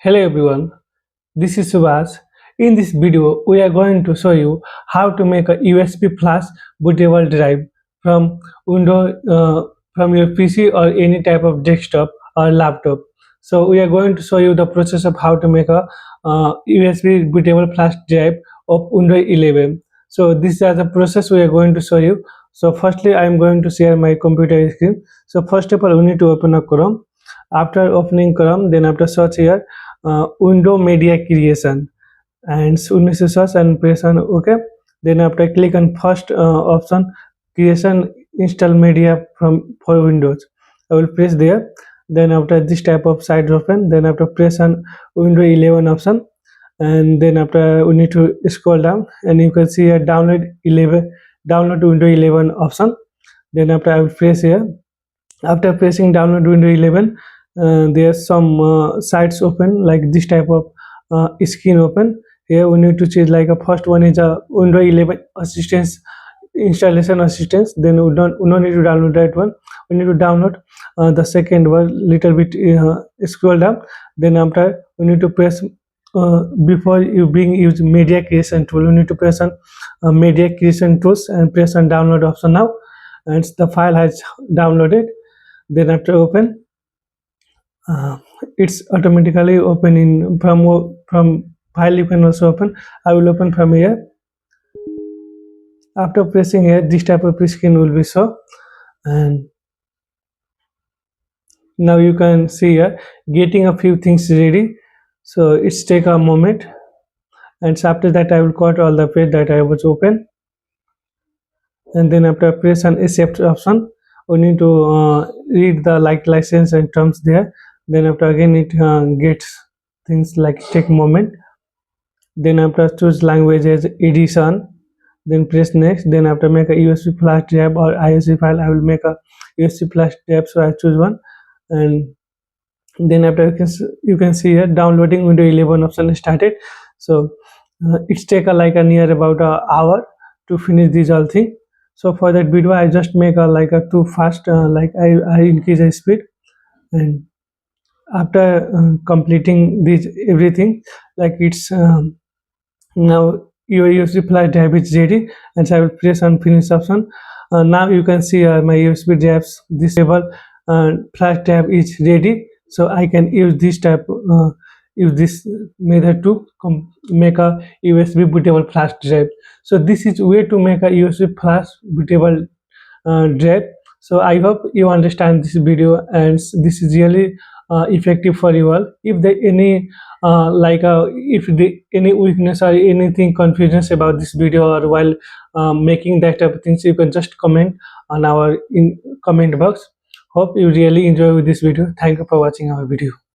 Hello everyone, this is Subash. In this video, we are going to show you how to make a USB flash bootable drive from from your PC or any type of desktop or laptop. So we are going to show you the process of how to make a USB bootable flash drive of Windows 11. So this is the process we are going to show you. So firstly, I am going to share my computer screen. So first of all, we need to open a Chrome. After opening Chrome, then after search here window media creation, and we need to search and press on OK. Then after click on first option, creation install media from for Windows. I will press there. Then after this type of site open, then after press on window 11 option, and then after we need to scroll down and you can see a download window 11 option. Then after I will press here. After pressing download window 11, there's some sites open like this type of screen open. Here we need to choose like a first one is a window 11 assistance installation assistance. Then we don't need to download that one. We need to download the second one little bit, scroll down. Then after we need to press before you being use media creation tool, you need to press on media creation tools and press on download option now, and the file has downloaded. Then after open, it's automatically open in from file. You can also open. I will open from here. After pressing here, this type of screen will be show, and now you can see here getting a few things ready. So it's take a moment, and so after that I will cut all the page that I was open, and then after press on accept option, we need to read the license and terms there. Then after again it gets things like take moment. Then after choose language as edition, then press next. Then after make a USB flash drive or ISO file, I will make a USB flash drive, so I choose one. And then after you can see here downloading window 11 option started. So it's take a near about an hour to finish these all thing. So for that video I just make a too fast, I increase the speed. And after completing this everything, like it's now your USB flash drive is ready, and so I will press on finish option. Now you can see my USB drives, this table flash drive is ready, so I can use this method to make a USB bootable flash drive. So this is way to make a USB flash bootable drive. So I hope you understand this video, and this is really effective for you all. If there any any weakness or anything confusions about this video, or while making that type of things, you can just comment on our comment box. Hope you really enjoy with this video. Thank you for watching our video.